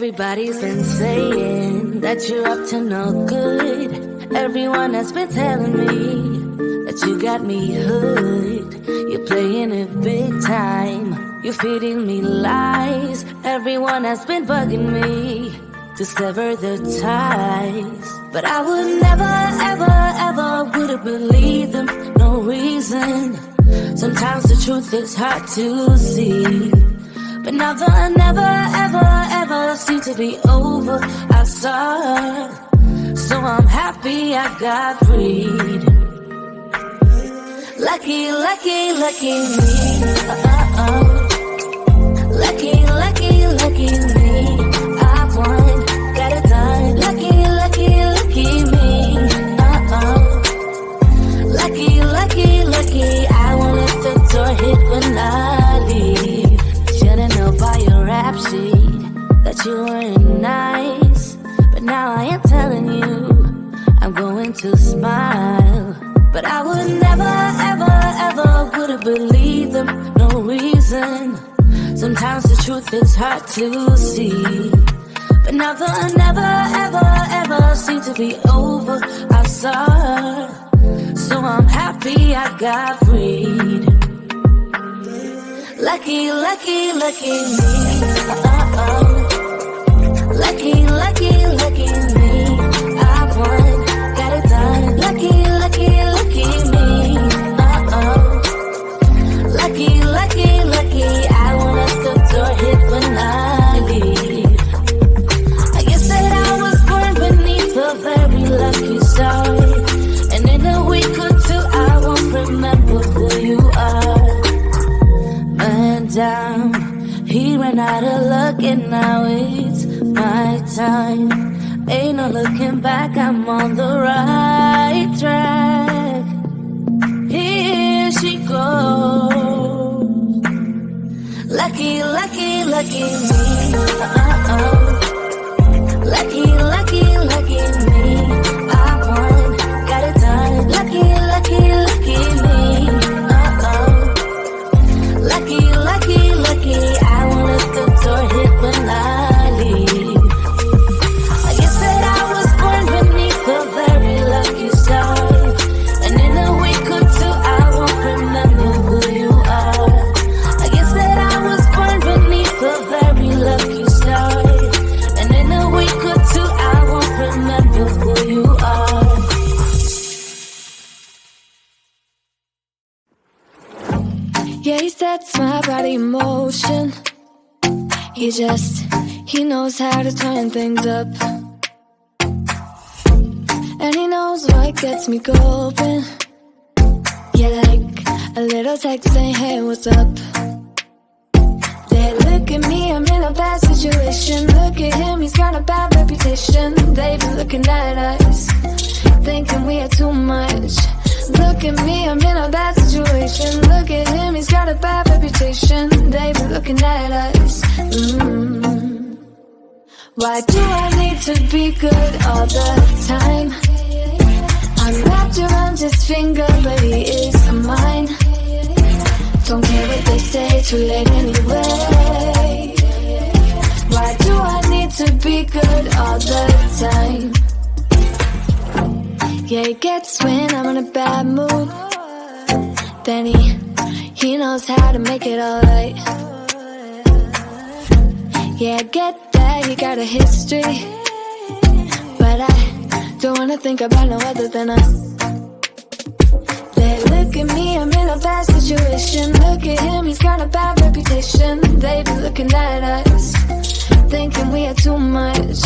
Everybody's been saying that you're up to no good. Everyone has been telling me that you got me hooked. You're playing it big time. You're feeding me lies. Everyone has been bugging me to sever the ties. But I would never, ever, ever would have believed them. No reason. Sometimes the truth is hard to see. But now the never, ever, ever seemed to be over. I saw, so I'm happy I got freed. Lucky, lucky, lucky me. Lucky, lucky, lucky me. I won, got it done. Lucky, lucky, lucky me. Lucky, lucky, lucky. I won't let the door hit when I leave. Should've known by your rap sheet that you weren't nice. But now I am telling you, I'm going to smile. But I would never, ever, ever would have believed them. No reason. Sometimes the truth is hard to see. But now the never, ever, ever seemed to be over. I saw, so I'm happy I got freed. Lucky, lucky, lucky me. Lucky, lucky, lucky me. I won, got it done. Lucky, lucky, lucky me. Lucky, lucky, lucky. I won't let the door hit when I leave. I guess that I was born beneath a very lucky star. And in a week or two I won't remember who you are. Man down, he ran out of luck and now it's my time. Ain't no looking back, I'm on the right track. Here she goes. Lucky, lucky, lucky me. Lucky, lucky, lucky me. I won, got it done. Lucky, lucky, lucky me. Lucky, lucky, lucky. I won't let the door hit when I leave. I guess that I was born beneath a very lucky star. And in a week or two I won't remember who you are. I guess that I was born beneath a very lucky star. And in a week or two I won't remember who you are. Yeah, he sets my body in motion. He knows how to turn things up. And he knows what gets me going. Yeah, like a little text saying, hey, what's up? They look at me, I'm in a bad situation. Look at him, he's got a bad reputation. They've been looking at us, thinking we are too much. Look at me, I'm in a bad situation. Look at him, he's got a bad reputation. They've been looking at us. Why do I need to be good all the time? I'm wrapped around his finger, but he is mine. Don't care what they say, too late anyway. Why do I need to be good all the time? Yeah, he gets when I'm in a bad mood. Then he knows how to make it alright. Yeah, I get that he got a history, but I don't wanna think about no other than us. They look at me, I'm in a bad situation. Look at him, he's got a bad reputation. They be looking at us, thinking we are too much.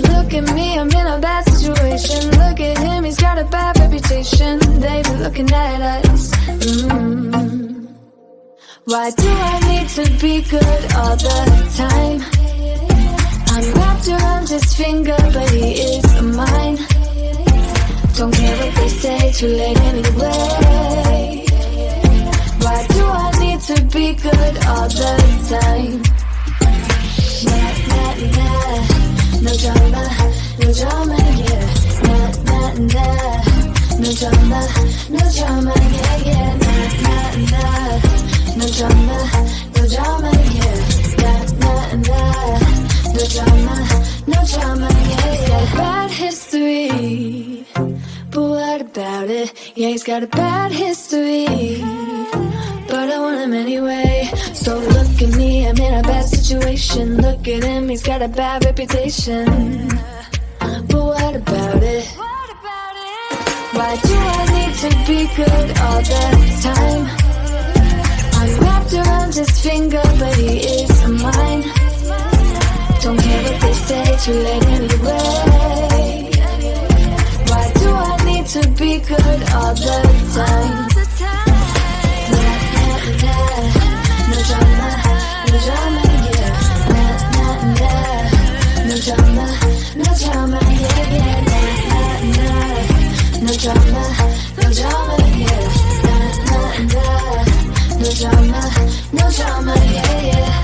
Look at me, I'm in a bad situation. Look at him, he's got a bad reputation. They be looking at us. Why do I need to be good all the time? I'm wrapped around his finger, but he is mine. Don't care what they say, too late anyway. Why do I need to be good all the time? Nah, nah, nah. No drama, no drama, yeah. Nah, nah, nah. No drama, no drama, yeah, yeah. Nah, nah, nah. No drama, no drama, yeah. Nah, nah, nah. no drama, no drama, yeah. He's got a bad history, but what about it? Yeah, he's got a bad history, but I want him anyway. So look at me, I'm in a bad situation. Look at him, he's got a bad reputation, but what about it? Why do I need to be good all the time? I'm wrapped around his finger, but he is mine. Don't care what they say, too late anyway. Why do I need to be good all the time? Nah, nah, nah. No drama, no drama, yeah. Nah, nah, nah. No drama, no drama, yeah, yeah. Nah, nah, nah. No drama, no drama, yeah. Nah, nah, nah. No drama, no drama, yeah, yeah.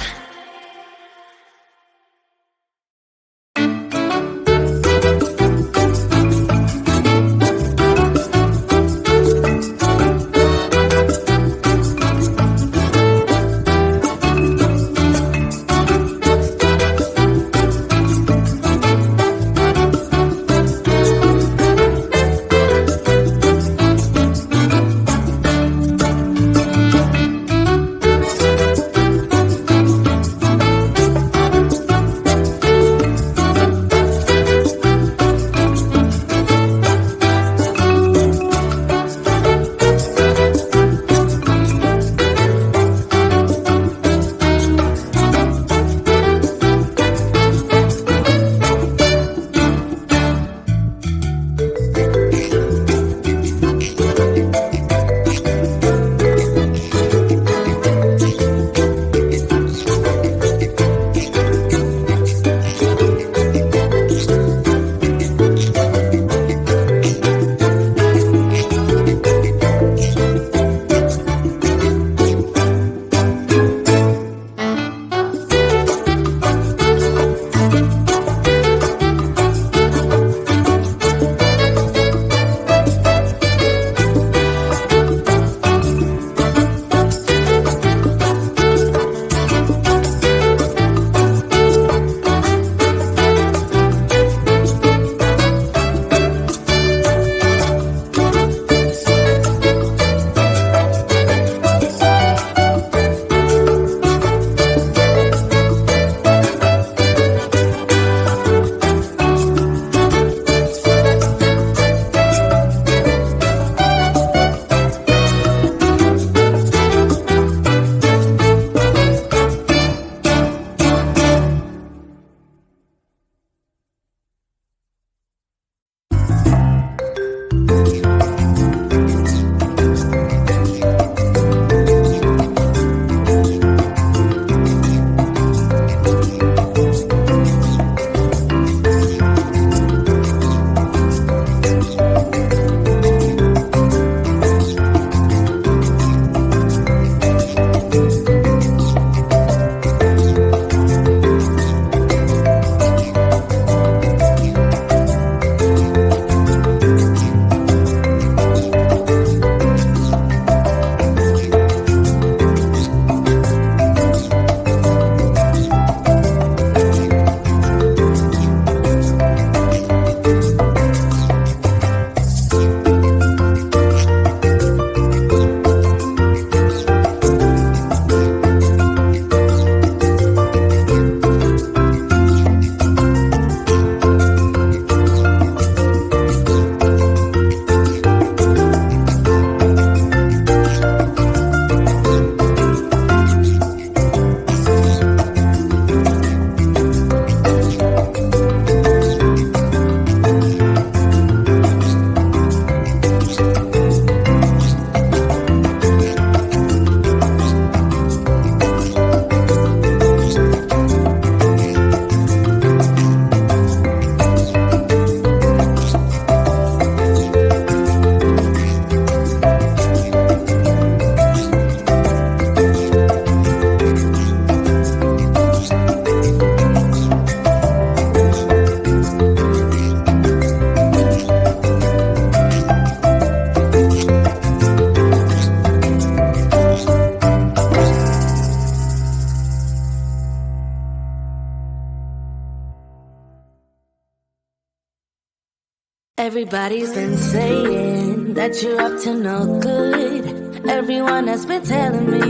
Everybody's been saying that you're up to no good. Everyone has been telling me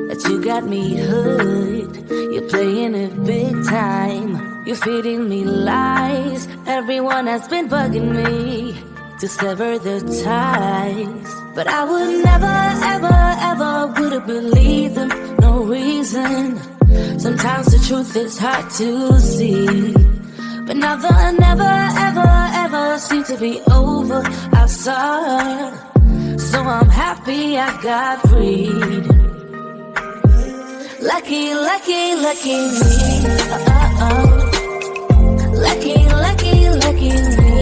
that you got me hooked. You're playing it big time. You're feeding me lies. Everyone has been bugging me to sever the ties. But I would never, ever, ever would have believed them. No reason. Sometimes the truth is hard to see. But now the never, ever, ever seemed to be over. I saw her, so I'm happy I got freed. Lucky, lucky, lucky me. Lucky, lucky, lucky me.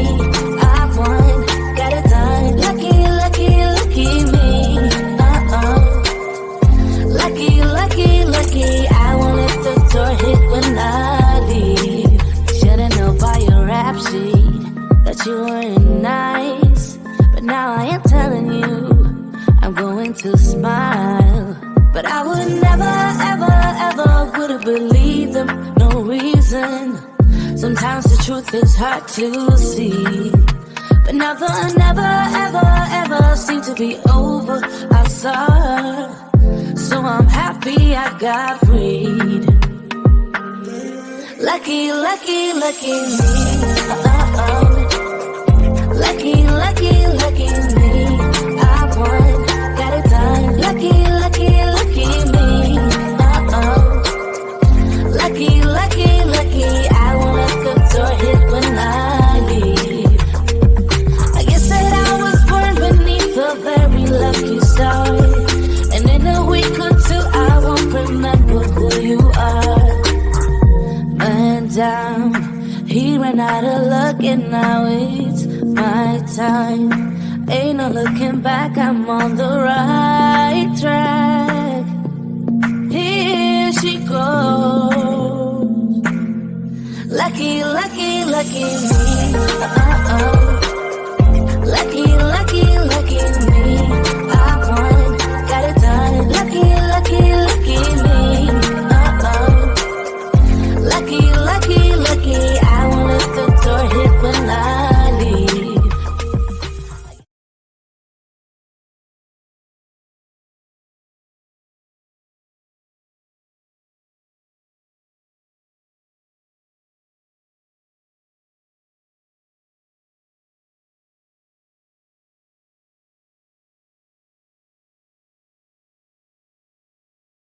I won, got it done. Lucky, lucky, lucky me. Lucky, lucky, lucky. I won't let the door hit when I leave. Should've known by your rap sheet that you weren't nice, but now I am telling you I'm going to smile. But I would never, ever, ever would have believed them. No reason. Sometimes the truth is hard to see. But now the never, ever, ever seemed to be over. I saw her, so I'm happy I got freed. Lucky, lucky, lucky me. Lucky, lucky, lucky me. I won, got it done. Lucky, lucky, lucky me. Lucky, lucky, lucky. I won't let the door hit when I leave. I guess that I was born beneath a very lucky star, and in a week or two I won't remember who you are. Man down, he ran out of luck and now it's my time. Ain't no looking back, I'm on the right track. Here she goes. Lucky, lucky, lucky me. Lucky,